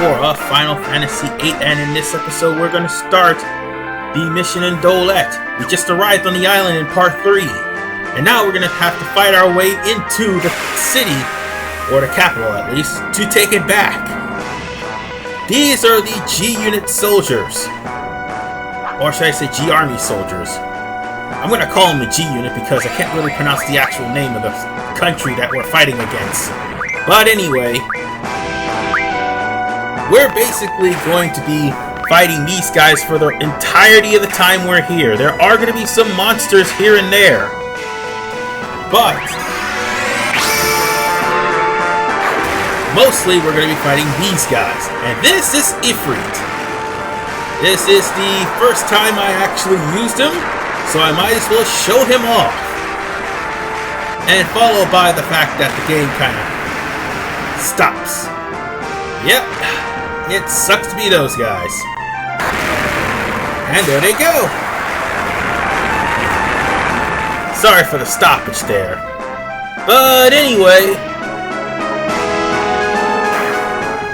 for Final Fantasy VIII, and in this episode we're going to start the mission in Dolette. We just arrived on the island in part 3, and now we're going to have to fight our way into the city, or the capital at least, to take it back. These are the G-Unit soldiers, or should I say G-Army soldiers. I'm going to call them the G-Unit because I can't really pronounce the actual name of the country that we're fighting against. But anyway, we're basically going to be fighting these guys for the entirety of the time we're here. There are going to be some monsters here and there, but mostly we're going to be fighting these guys. And this is Ifrit. This is the first time I actually used him, so I might as well show him off. And followed by the fact that the game kind of stops. Yep, it sucks to be those guys. And there they go. Sorry for the stoppage there. But anyway,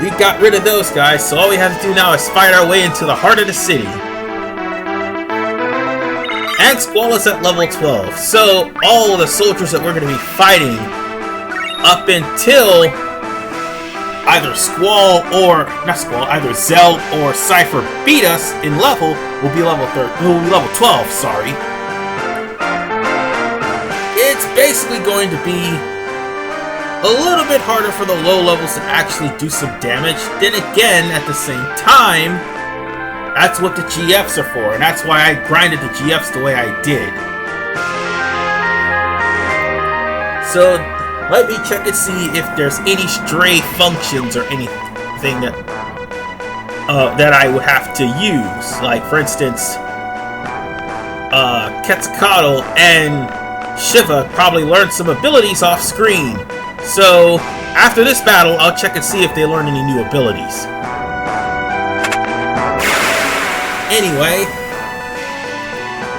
we got rid of those guys, so all we have to do now is fight our way into the heart of the city. And Squall is at level 12, so all of the soldiers that we're going to be fighting up until either Squall or, not Squall, either Zell or Seifer beat us in level, will be level 12, sorry. It's basically going to be a little bit harder for the low levels to actually do some damage. Then again, at the same time, that's what the GFs are for, and that's why I grinded the GFs the way I did. So let me check and see if there's any stray functions or anything that I would have to use. Like, for instance, Quetzalcoatl and Shiva probably learned some abilities off screen. So after this battle, I'll check and see if they learn any new abilities. Anyway,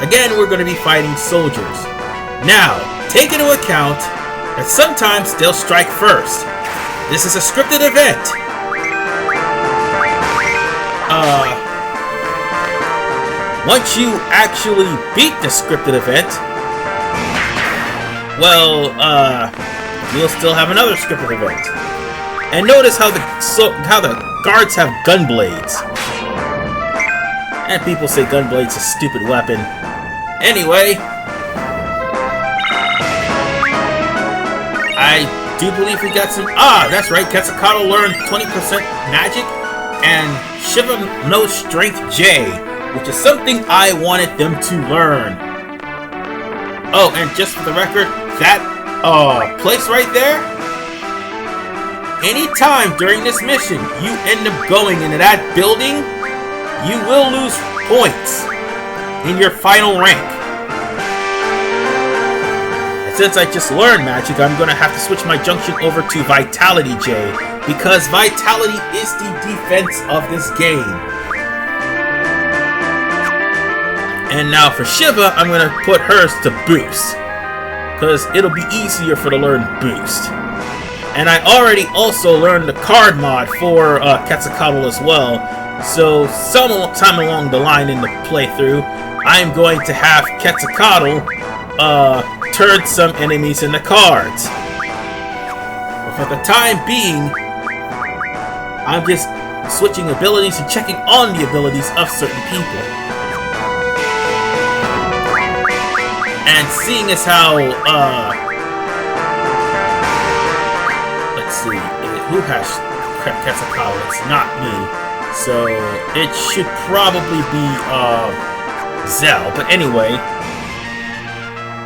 again, we're going to be fighting soldiers. Now, take into account that sometimes they'll strike first. This is a scripted event. Once you actually beat the scripted event, well, you'll still have another scripted event. And notice how the guards have gun blades. And people say gun blades is a stupid weapon. Anyway, I do believe we got some... that's right, Quetzalcoatl learned 20% magic, and Shiva knows Strength J, which is something I wanted them to learn. Oh, and just for the record, that place right there, anytime during this mission you end up going into that building, you will lose points in your final rank. And since I just learned magic, I'm going to have to switch my junction over to Vitality J, because Vitality is the defense of this game. And now for Shiva, I'm going to put hers to Boost, because it'll be easier for to learn Boost. And I already also learned the card mod for Quetzalcoatl as well. So sometime along the line in the playthrough, I'm going to have Quetzalcoatl turn some enemies into cards. But for the time being, I'm just switching abilities and checking on the abilities of certain people. And seeing as how, let's see, who has Quetzalcoatl? It's not me. So it should probably be Zell. But anyway,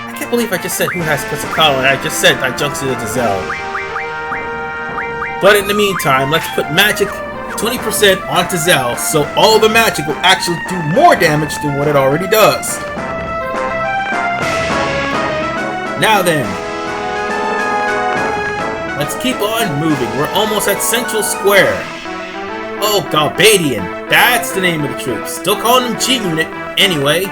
I can't believe I just said who has Quetzalcoatl, and I just said I jumped into Zell. But in the meantime, let's put magic 20% onto Zell, so all the magic will actually do more damage than what it already does. Now then, let's keep on moving. We're almost at Central Square. Oh, Galbadian. That's the name of the troops. Still calling them G-Unit anyway.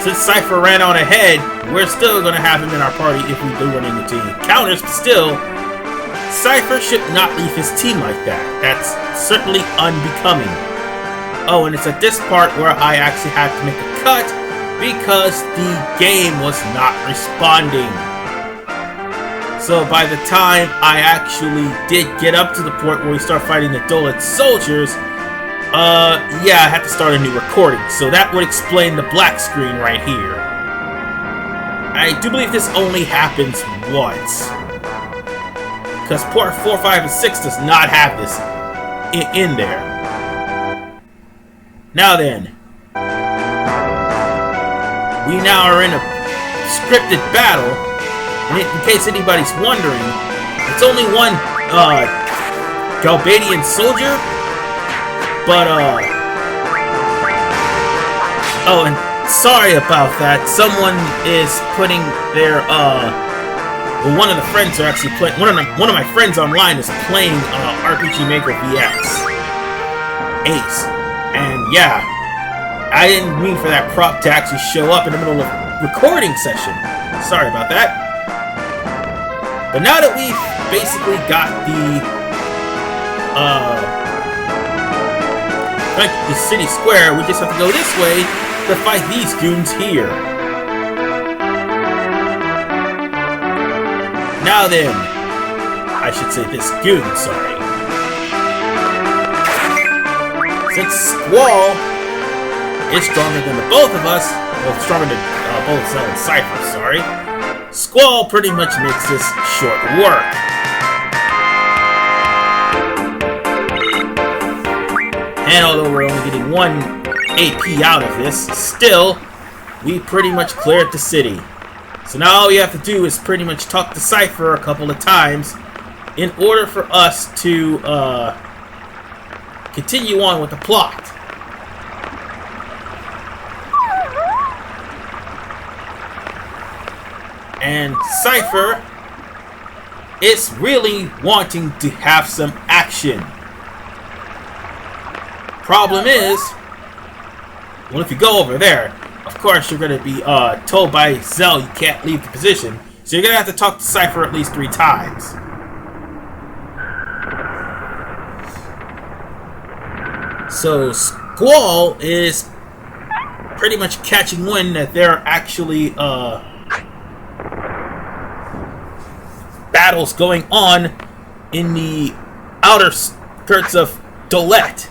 Since Seifer ran on ahead, we're still going to have him in our party if we do run into encounters, but still, Seifer should not leave his team like that. That's certainly unbecoming. Oh, and it's at this part where I actually had to make a cut because the game was not responding. So by the time I actually did get up to the point where we start fighting the Dolet soldiers, yeah, I had to start a new recording. So that would explain the black screen right here. I do believe this only happens once. Because port 4, 5, and 6 does not have this in there. Now then, we now are in a scripted battle. And in case anybody's wondering, it's only one Galbadian soldier. But oh, and sorry about that. Someone is putting their well, one of the friends are actually playing. One of my friends online is playing RPG Maker VX Ace, and yeah, I didn't mean for that prop to actually show up in the middle of a recording session. Sorry about that. But now that we've basically got the city square, we just have to go this way to fight these goons here. Now then, I should say this goon, sorry. Since Squall is stronger than the both of us, well, stronger than both Zell and Seifer, sorry, Squall pretty much makes this short work. And although we're only getting 1 AP out of this, still, we pretty much cleared the city. So now all we have to do is pretty much talk to Seifer a couple of times in order for us to continue on with the plot. And Seifer is really wanting to have some action. Problem is, well, if you go over there, of course you're going to be told by Zell you can't leave the position, so you're going to have to talk to Seifer at least 3 times. So Squall is pretty much catching wind that there are actually battles going on in the outer skirts of Dolet.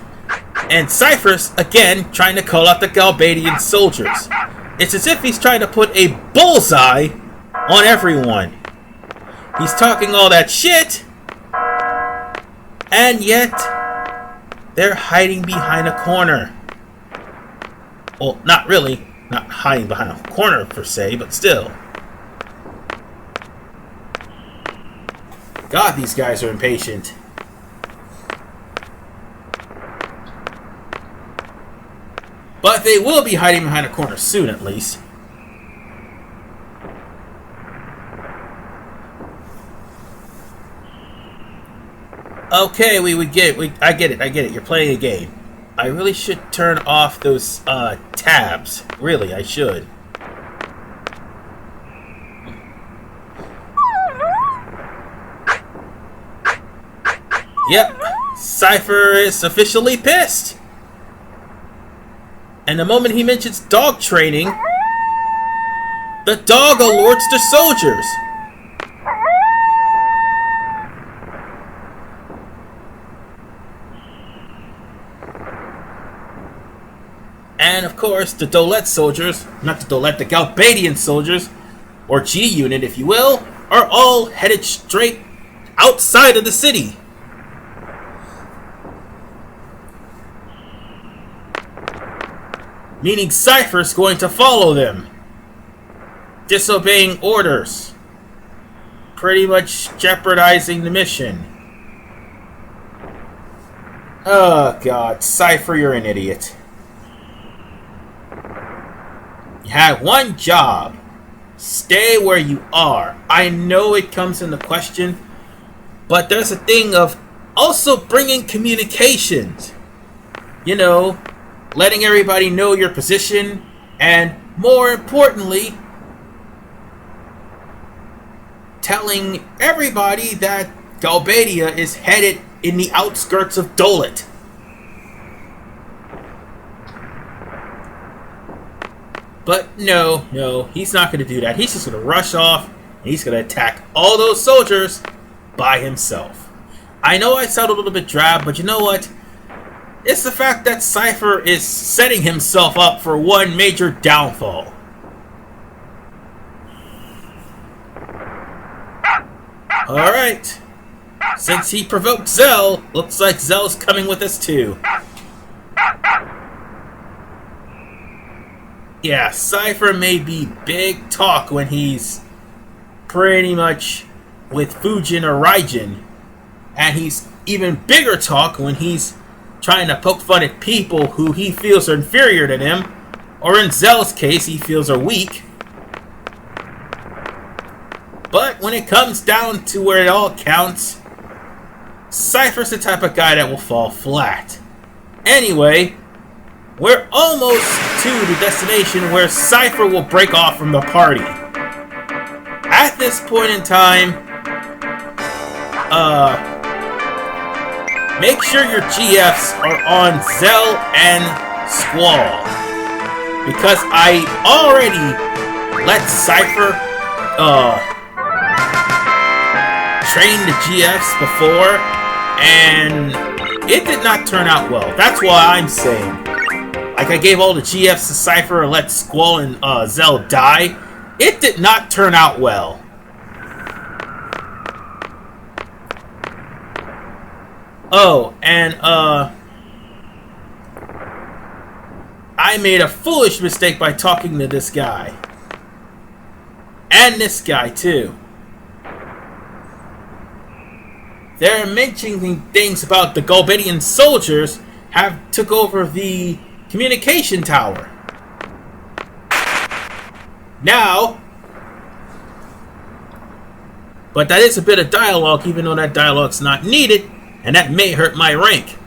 And Seifer's, again, trying to call out the Galbadian soldiers. It's as if he's trying to put a bullseye on everyone. He's talking all that shit, and yet they're hiding behind a corner. Well, not really. Not hiding behind a corner, per se, but still. God, these guys are impatient. But they will be hiding behind a corner soon, at least. Okay, I get it. You're playing a game. I really should turn off those tabs. Really, I should. Yep, Seifer is officially pissed. And the moment he mentions dog training, the dog alerts the soldiers. And of course, the Dolet soldiers, not the Dolet, the Galbadian soldiers, or G Unit if you will, are all headed straight outside of the city. Meaning Seifer's going to follow them, disobeying orders, pretty much jeopardizing the mission. Oh god, Seifer, you're an idiot. You had one job. Stay where you are. I know it comes into question, but there's a thing of also bringing communications. You know, letting everybody know your position, and more importantly, telling everybody that Galbadia is headed in the outskirts of Dolet. But no, he's not going to do that. He's just going to rush off, and he's going to attack all those soldiers by himself. I know I sound a little bit drab, but you know what? It's the fact that Seifer is setting himself up for one major downfall. Alright. Since he provoked Zell, looks like Zell's coming with us too. Yeah, Seifer may be big talk when he's pretty much with Fujin or Raijin, and he's even bigger talk when he's trying to poke fun at people who he feels are inferior to him, or in Zell's case, he feels are weak. But when it comes down to where it all counts, Seifer's the type of guy that will fall flat. Anyway, we're almost to the destination where Seifer will break off from the party. At this point in time, make sure your GFs are on Zell and Squall, because I already let Seifer train the GFs before, and it did not turn out well. That's why I'm saying, like, I gave all the GFs to Seifer and let Squall and Zell die. It did not turn out well. Oh, and I made a foolish mistake by talking to this guy. And this guy too. They're mentioning things about the Galbadian soldiers have took over the communication tower. Now, but that is a bit of dialogue, even though that dialogue's not needed, and that may hurt my rank.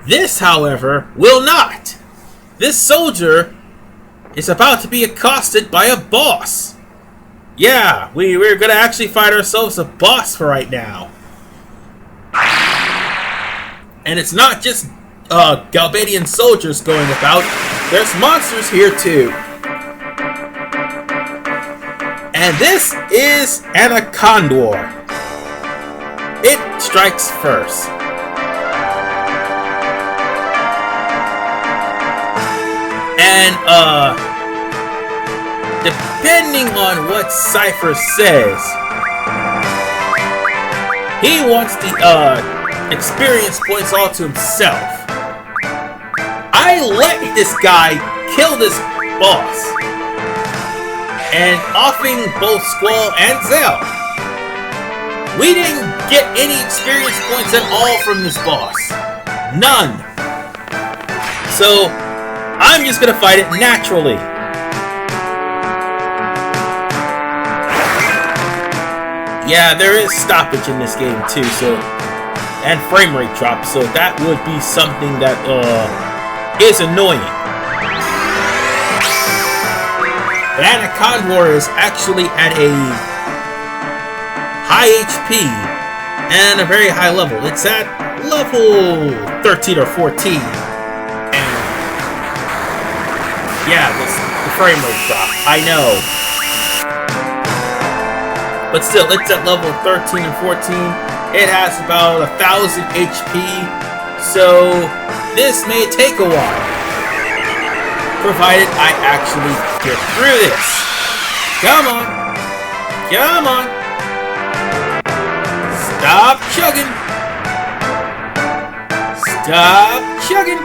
This, however, will not. This soldier is about to be accosted by a boss. Yeah, we're gonna actually find ourselves a boss for right now. And it's not just Galbadian soldiers going about. There's monsters here too. And this is Anacondor. It strikes first. And depending on what Seifer says, he wants the experience points all to himself. I let this guy kill this boss, and offing both Squall and Zell. We didn't get any experience points at all from this boss. None. So, I'm just gonna fight it naturally. Yeah, there is stoppage in this game too, so, and frame rate drop, so that would be something that is annoying. But Anacondor is actually at a high HP and a very high level. It's at level 13 or 14. And yeah, the frame rate drop. I know. But still, it's at level 13 and 14. It has about 1,000 HP. So this may take a while, provided I actually get through this. Come on. Come on. Stop chugging. Stop chugging.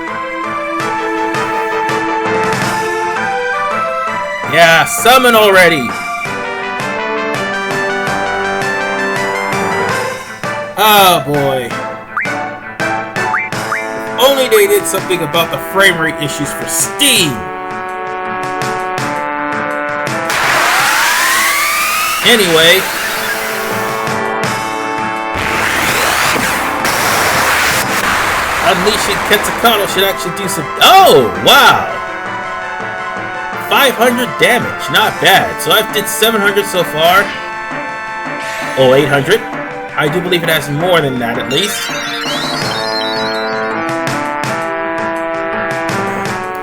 Yeah, summon already. Oh boy. If only they did something about the frame rate issues for Steam. Anyway. Unleashing Quetzalcoatl should actually do some... Oh, wow! 500 damage, not bad. So I've did 700 so far. Oh, 800. I do believe it has more than that, at least.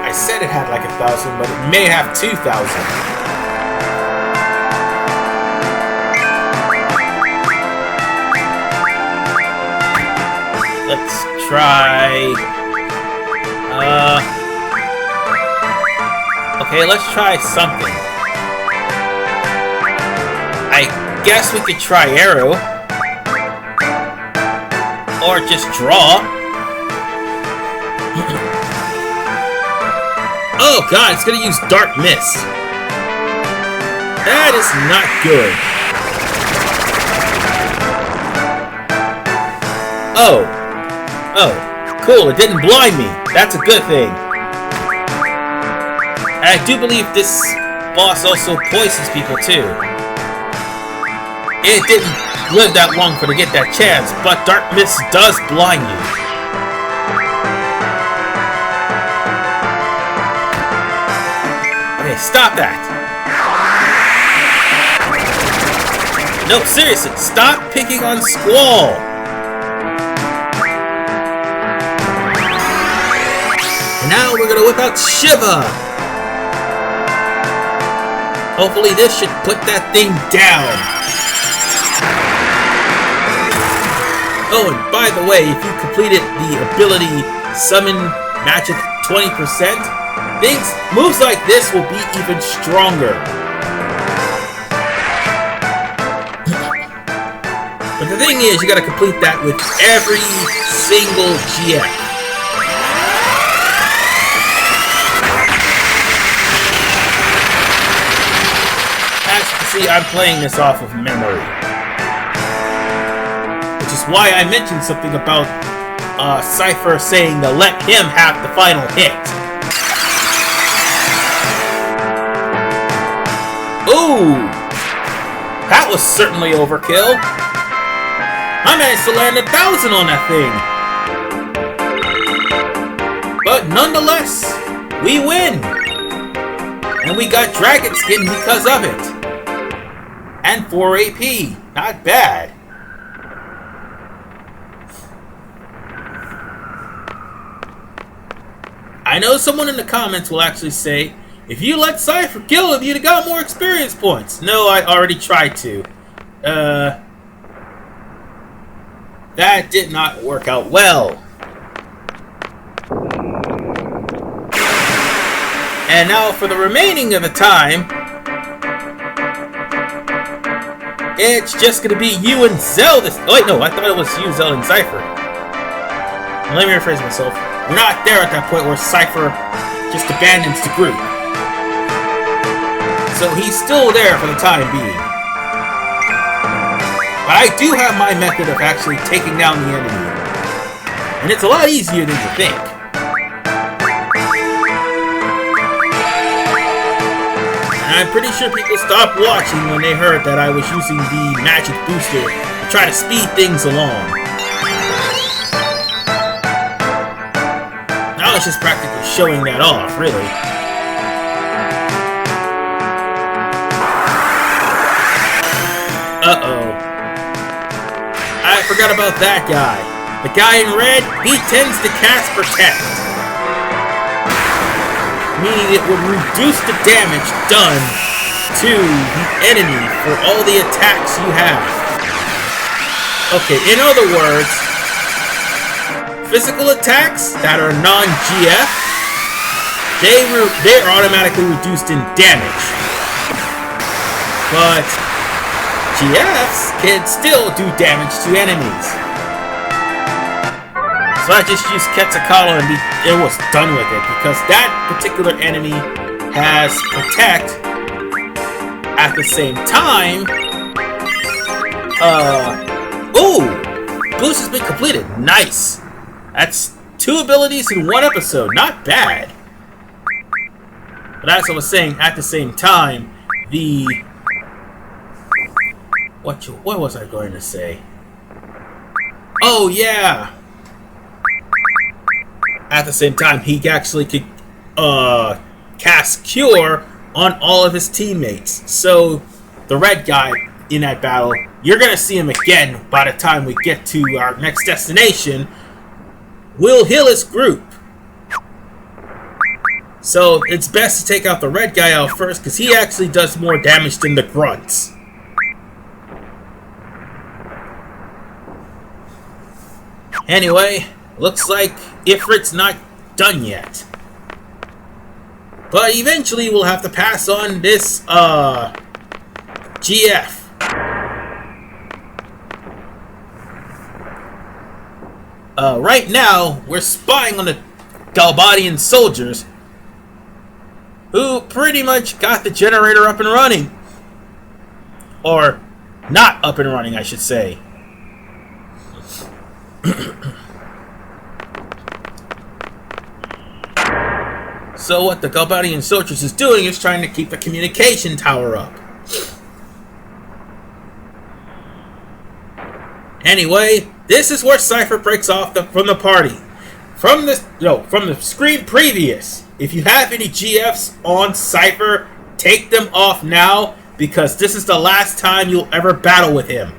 I said it had like 1,000, but it may have 2,000. Let's try... Okay, let's try something. I guess we could try arrow. Or just draw. Oh god, it's gonna use Dark Mist. That is not good. Oh. Oh. Cool, it didn't blind me. That's a good thing. And I do believe this boss also poisons people too. It didn't live that long for to get that chance, but Dark Mist does blind you. Okay, stop that. No, seriously, stop picking on Squall. And now we're gonna whip out Shiva. Hopefully this should put that thing down. Oh, and by the way, if you completed the ability Summon Magic 20%, moves like this will be even stronger. But the thing is, you gotta complete that with every single GF. As you can see, I'm playing this off of memory. Which is why I mentioned something about Seifer saying to let him have the final hit. Ooh! That was certainly overkill. I managed to land 1,000 on that thing. But nonetheless, we win! And we got Dragon Skin because of it. And 4 AP. Not bad. I know someone in the comments will actually say, if you let Seifer kill him, you'd have got more experience points. No, I already tried to. That did not work out well. And now for the remaining of the time, it's just going to be you and Zell this... Oh wait, no, I thought it was you, Zell, and Seifer. Let me rephrase myself. We're not there at that point where Seifer just abandons the group. So he's still there for the time being. But I do have my method of actually taking down the enemy. And it's a lot easier than you think. And I'm pretty sure people stopped watching when they heard that I was using the magic booster to try to speed things along. Now it's just practically showing that off, really. Uh-oh. I forgot about that guy. The guy in red, he tends to cast Protect. Meaning it would reduce the damage done to the enemy for all the attacks you have. Okay, in other words, physical attacks that are non-GF, they're automatically reduced in damage. But GFs can still do damage to enemies. So I just used Quetzalcoatl and it was done with it, because that particular enemy has Protect. At the same time, ooh! Boost has been completed. Nice! That's 2 abilities in 1 episode. Not bad. But as I was saying, at the same time, the... What was I going to say? Oh, yeah! At the same time, he actually could cast Cure on all of his teammates. So, the red guy in that battle. You're gonna see him again by the time we get to our next destination. We'll heal his group. So it's best to take out the red guy out first, because he actually does more damage than the grunts. Anyway, looks like Ifrit's not done yet. But eventually we'll have to pass on this, GF. Right now, we're spying on the Galbadian soldiers, who pretty much got the generator up and running. Or, not up and running, I should say. So what the Galbadian soldiers is doing is trying to keep the communication tower up. Anyway, this is where Seifer breaks off from the party. From the screen previous, if you have any GFs on Seifer, take them off now, because this is the last time you'll ever battle with him.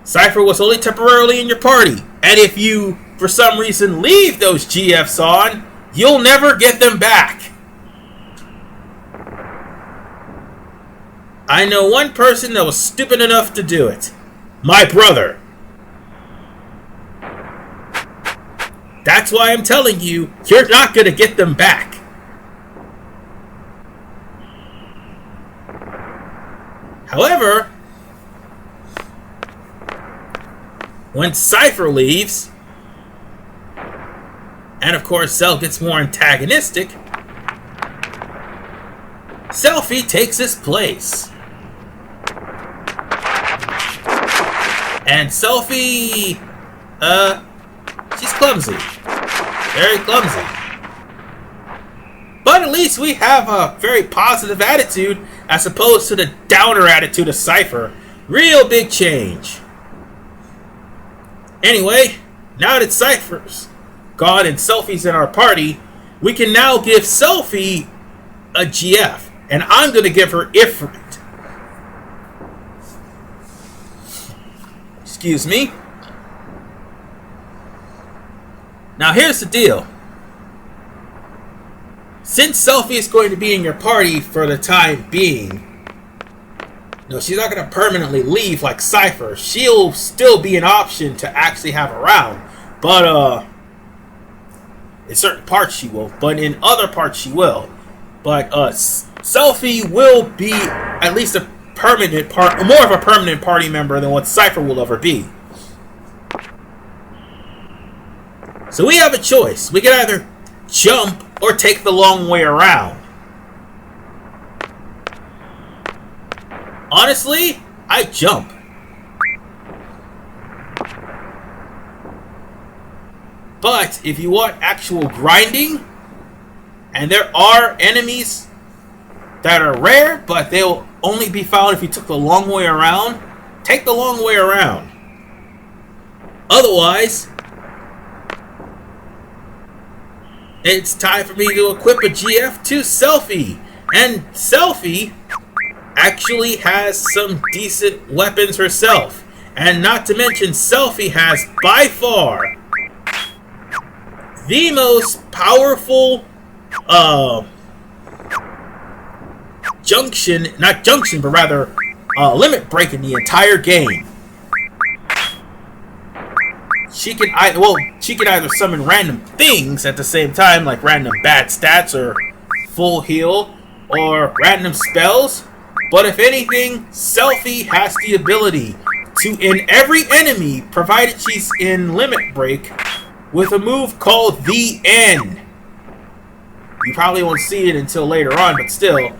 Seifer was only temporarily in your party, and if you, for some reason, leave those GFs on, you'll never get them back. I know one person that was stupid enough to do it. My brother. That's why I'm telling you, you're not going to get them back. However, when Seifer leaves, and of course Cell gets more antagonistic, Selfie takes his place. And Selfie, she's clumsy. Very clumsy. But at least we have a very positive attitude as opposed to the downer attitude of Seifer. Real big change. Anyway, now that Seifer's gone and Selfie's in our party, we can now give Selfie a GF. And I'm going to give her Ifrit. Excuse me. Now here's the deal. Since Selfie is going to be in your party for the time being, no, she's not going to permanently leave like Seifer. She'll still be an option to actually have around. But, in certain parts she will. But in other parts she will. But, Selfie will be at least a permanent more of a permanent party member than what Seifer will ever be. So we have a choice. We can either jump or take the long way around. Honestly, I jump. But if you want actual grinding, and there are enemies that are rare, but they'll only be found if you took the long way around, take the long way around. Otherwise, it's time for me to equip a GF to Selfie. And Selfie actually has some decent weapons herself. And not to mention, Selfie has by far the most powerful limit break in the entire game. She can either summon random things at the same time, like random bad stats or full heal, or random spells. But if anything, Selfie has the ability to end every enemy, provided she's in limit break, with a move called the End. You probably won't see it until later on, but still.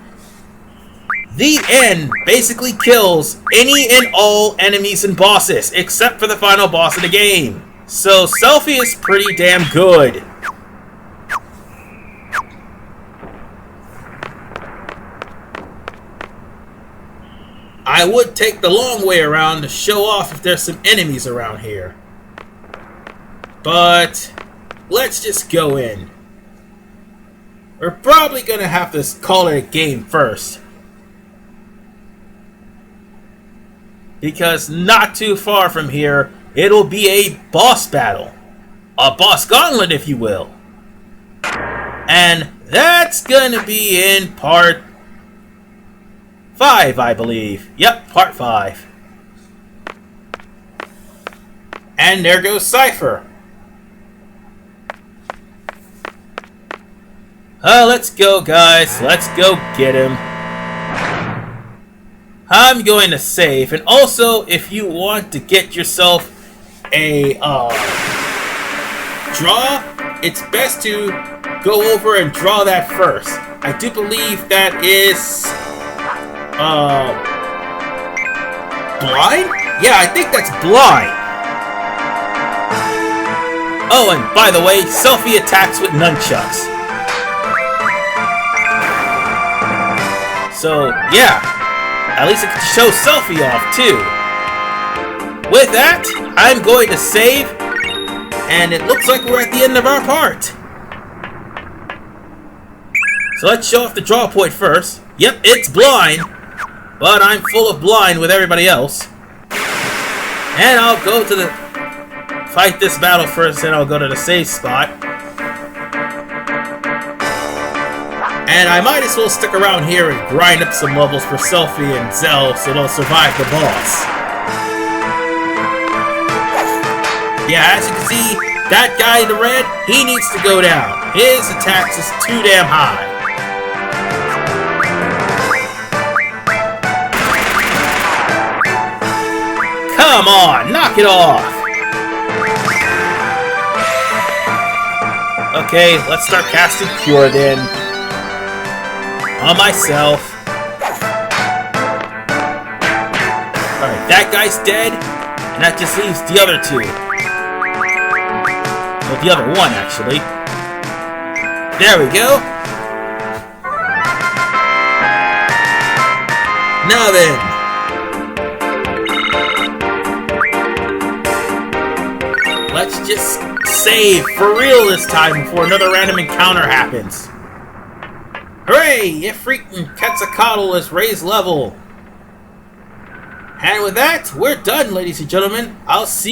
The End basically kills any and all enemies and bosses, except for the final boss of the game. So Selfie is pretty damn good. I would take the long way around to show off if there's some enemies around here. But let's just go in. We're probably gonna have to call it a game first. because not too far from here, it'll be a boss battle. A boss gauntlet, if you will. And that's gonna be in part 5, I believe. Yep, part 5. And there goes Seifer. Let's go, guys. Let's go get him. I'm going to save. And also, if you want to get yourself a draw, it's best to go over and draw that first. I do believe that is blind? Yeah, I think that's blind. Oh, and by the way, selfie attacks with nunchucks. So, yeah. At least it can show selfie off, too. With that, I'm going to save. And it looks like we're at the end of our part. So let's show off the draw point first. Yep, it's blind. But I'm full of blind with everybody else. And I'll go to the... fight this battle first, then I'll go to the save spot. And I might as well stick around here and grind up some levels for Selfie and Zell so they'll survive the boss. Yeah, as you can see, that guy in the red, he needs to go down. His attacks is too damn high. Come on, knock it off! Okay, let's start casting Cure then. On myself. Alright, that guy's dead. And that just leaves the other two. Well, the other one, actually. There we go. Now then. Let's just save for real this time before another random encounter happens. Hooray! Ifrit and Quetzalcoatl is raised level. And with that, we're done, ladies and gentlemen. I'll see you.